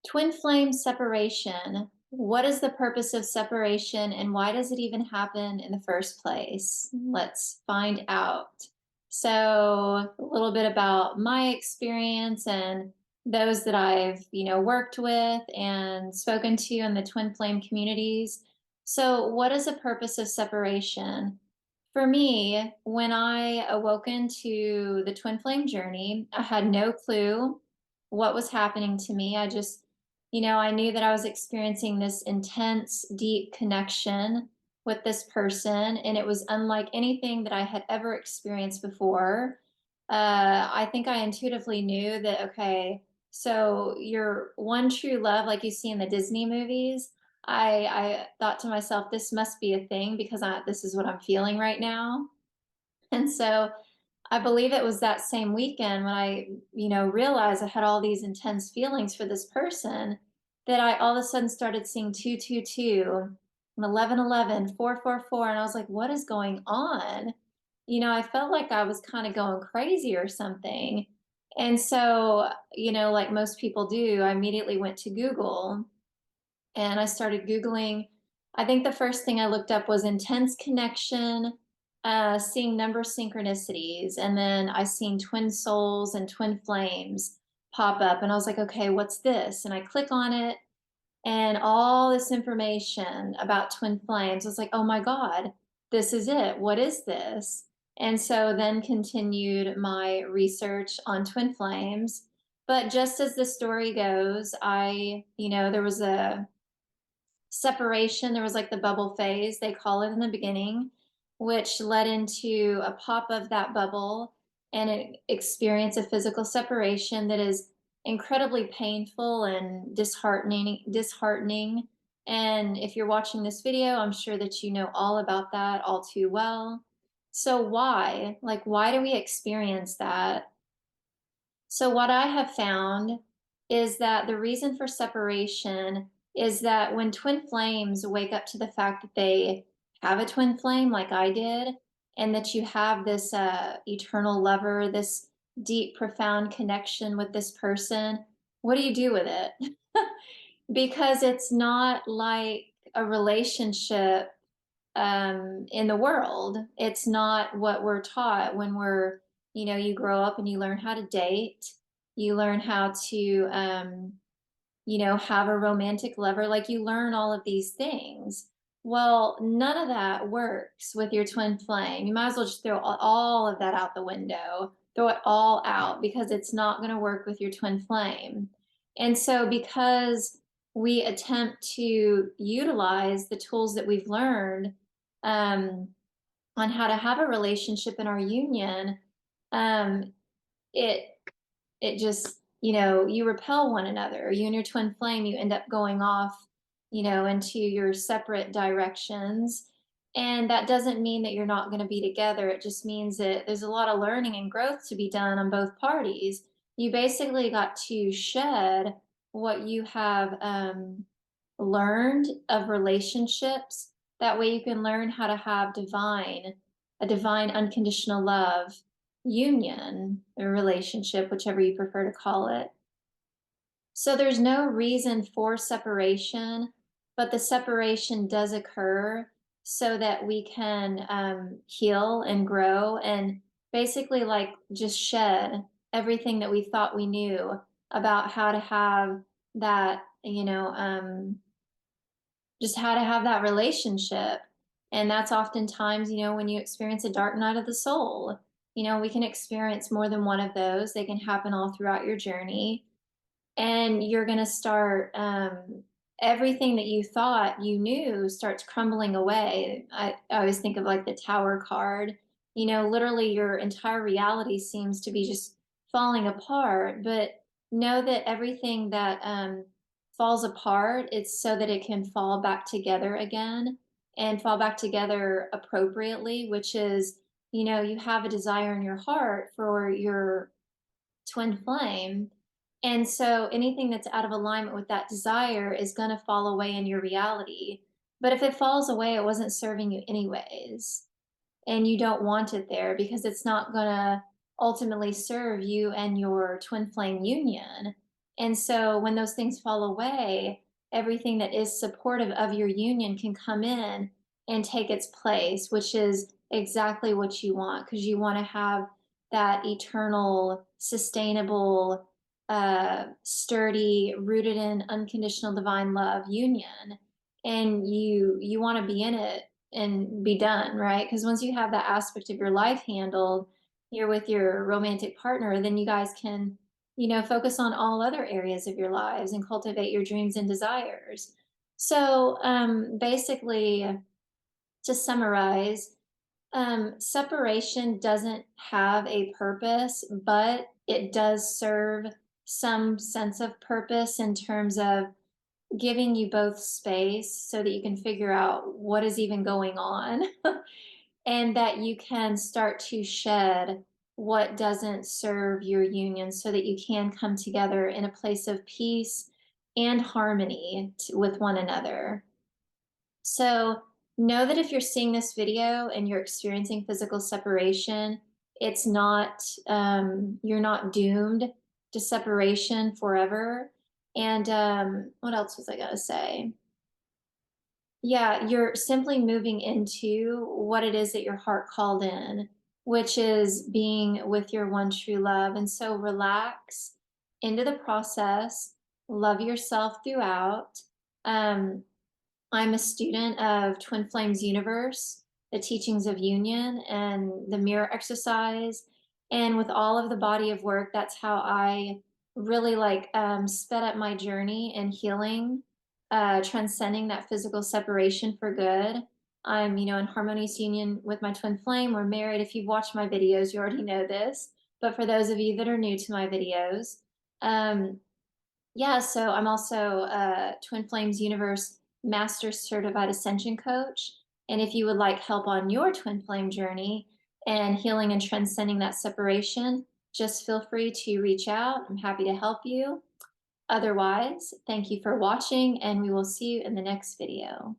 Twin flame separation. What is the purpose of separation and why does it even happen in the first place? Let's find out. So, a little bit about my experience and those that I've, worked with and spoken to in the twin flame communities. So, what is the purpose of separation? For me, when I awoken to the twin flame journey, I had no clue what was happening to me. I knew that I was experiencing this intense, deep connection with this person, and it was unlike anything that I had ever experienced before. I think I intuitively knew that, okay, so your one true love, like you see in the Disney movies, I thought to myself, this must be a thing because this is what I'm feeling right now. And so I believe it was that same weekend when I, realized I had all these intense feelings for this person that I all of a sudden started seeing 222 and 1111, 444. And I was like, what is going on? I felt like I was kind of going crazy or something. And so, like most people do, I immediately went to Google and I started Googling. I think the first thing I looked up was intense connection, seeing number synchronicities, and then I seen twin souls and twin flames pop up. And I was like, okay, what's this? And I click on it, and all this information about twin flames. I was like, oh my God, this is it. What is this? And so then continued my research on twin flames. But just as the story goes, there was a separation. There was like the bubble phase, they call it in the beginning, which led into a pop of that bubble and an experience of physical separation that is incredibly painful and disheartening. And if you're watching this video, I'm sure that you know all about that all too well. So why? Like, why do we experience that? So, what I have found is that the reason for separation is that when twin flames wake up to the fact that they have a twin flame, like I did, and that you have this eternal lover, this deep, profound connection with this person, what do you do with it? Because it's not like a relationship in the world. It's not what we're taught when you grow up and you learn how to date. You learn how to, have a romantic lover. Like you learn all of these things. Well, none of that works with your twin flame. You might as well just throw all of that out the window, throw it all out because it's not going to work with your twin flame. And so, because we attempt to utilize the tools that we've learned um, on how to have a relationship in our union, um, it it just you repel one another. You and your twin flame, you end up going off, into your separate directions. And that doesn't mean that you're not going to be together. It just means that there's a lot of learning and growth to be done on both parties. You basically got to shed what you have learned of relationships. That way you can learn how to have a divine unconditional love union or relationship, whichever you prefer to call it. So there's no reason for separation, but the separation does occur so that we can heal and grow and basically like just shed everything that we thought we knew about how to have that, just how to have that relationship. And that's oftentimes, when you experience a dark night of the soul, we can experience more than one of those. They can happen all throughout your journey. And you're going to start, everything that you thought you knew starts crumbling away. I always think of like the tower card. Literally your entire reality seems to be just falling apart. But know that everything that falls apart, it's so that it can fall back together again and fall back together appropriately, which is, you have a desire in your heart for your twin flame. And so anything that's out of alignment with that desire is going to fall away in your reality. But if it falls away, it wasn't serving you anyways. And you don't want it there because it's not going to ultimately serve you and your twin flame union. And so when those things fall away, everything that is supportive of your union can come in and take its place, which is exactly what you want, because you want to have that eternal, sustainable, sturdy, rooted in unconditional divine love union. And you want to be in it and be done, right? Because once you have that aspect of your life handled, you're with your romantic partner, then you guys can, focus on all other areas of your lives and cultivate your dreams and desires. So, basically, to summarize, separation doesn't have a purpose, but it does serve some sense of purpose in terms of giving you both space so that you can figure out what is even going on and that you can start to shed what doesn't serve your union so that you can come together in a place of peace and harmony with one another. So know that if you're seeing this video and you're experiencing physical separation, it's not, you're not doomed to separation forever. And what else was I going to say? Yeah, you're simply moving into what it is that your heart called in, which is being with your one true love. And so relax into the process, love yourself throughout. Um, I'm a student of Twin Flames Universe, the teachings of union, and the mirror exercise. And with all of the body of work, that's how I really like sped up my journey in healing, transcending that physical separation for good. I'm, in harmonious union with my twin flame. We're married. If you've watched my videos, you already know this. But for those of you that are new to my videos, um, yeah, so I'm also a Twin Flames Universe Master Certified Ascension Coach. And if you would like help on your twin flame journey and healing and transcending that separation, just feel free to reach out. I'm happy to help you. Otherwise, thank you for watching, and we will see you in the next video.